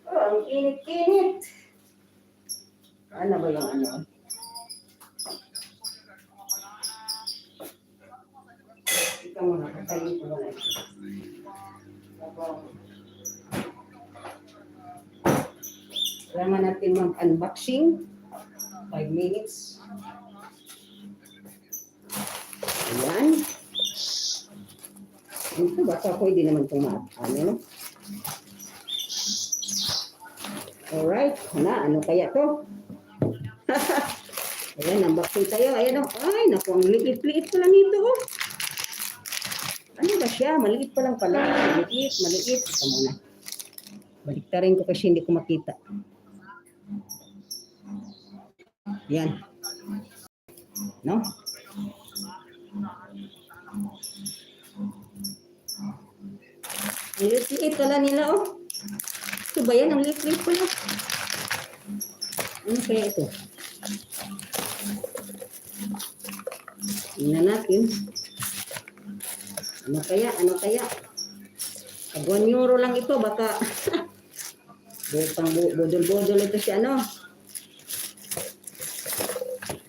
Oh, ang init-init. Ano ba yung ano? Ikaw muna, katayin ko muna ito. Kailangan natin mag-unboxing. 5 minutes. Ayan. Ito, baka pwede naman tumaat. Ano? Alright. Ano kaya to? Ayan, unboxing tayo. Ayan o. Ay, naku, ang liit-liit pala nito. Oh. Ano ba siya? Maliit pa lang pala. Maliit. Ito muna. Baliktarin ko kasi hindi ko makita. Yan. No? Ang liit-liit pala nila, oh. Ito ba yan? Ang liit-liit pala. Ano kaya ito? Tingnan natin. Ano kaya? Pag 1 euro lang ito, baka bodol-bodol ito si ano.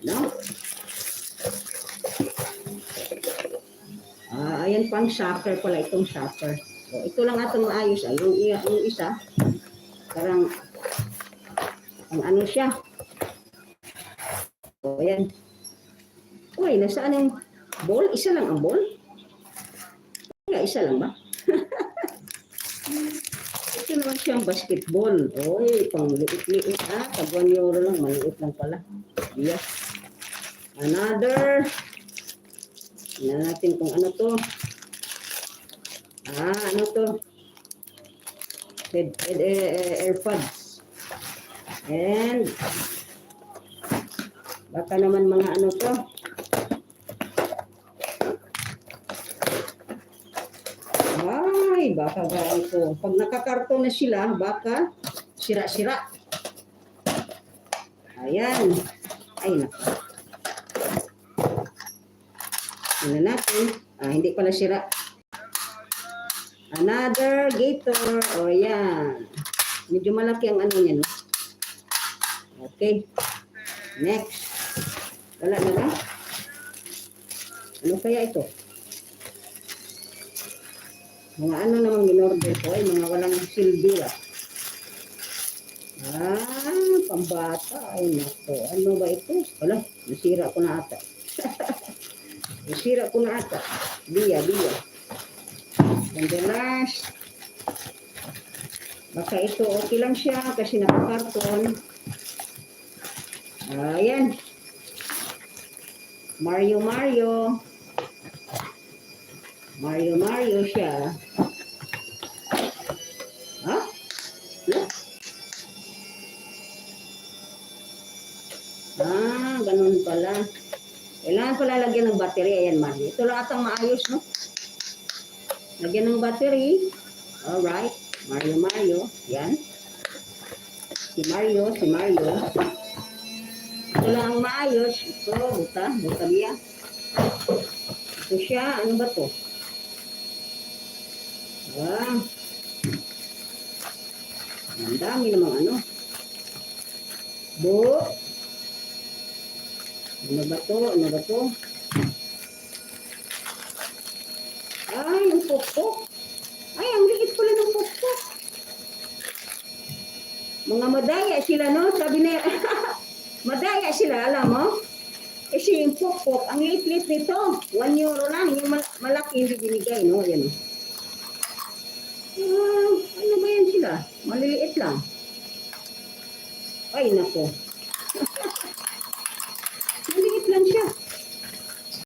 No? Ayan pang shopper pala, itong shopper. So, ito lang atong maayos. Yung isa, parang, ang ano siya. So, ayan. Uy, nasaan yung ball? Isa lang ang ball? Isa lang ba? Ito naman siyang basketball. Uy, pang liit-liit ha. Pag 1 euro lang, maliit lang pala. Yes. Another. Tingnan natin kung ano to. Ano to? AirPods. And baka naman mga ano to. Ay, baka gaan ko. Pag nakakarton na sila, baka sira-sira. Ayan. Ay, naku. Tingnan natin. Hindi pala sira. Another Gator. O, yan. Medyo malaki ang ano niya, no? Okay. Next. Wala na ba? Ano kaya ito? Mga ano namang in-order ko ay mga walang silbi ah. Pambata. Ay, naku. Ano ba ito? Wala, nasira ko na ata. Biya. And the last. Baka ito okay lang siya kasi nakakarton. Ayan. Mario siya. Ganun pala. Kailangan pala lagyan ng battery. Ayan, Mario. Ito lang atang maayos, no? Lagyan ng battery. Alright. Mario. Yan. Si Mario. Ito lang ang maayos. Ito, buta biya. Ito siya. Ano ba to? Ang dami namang ano. Ano ba to? Ay, yung pokpok. Ay, ang liit pala ng pokpok. Mga madaya sila, no? Sabi na, madaya sila, alam mo? Kasi yung pokpok, ang liit-liit nito. 1 euro lang. Yung malaki hindi binigay, no? Yan. Ano ba yan sila? Maliliit lang. Ay, nako. Maliliit lang siya.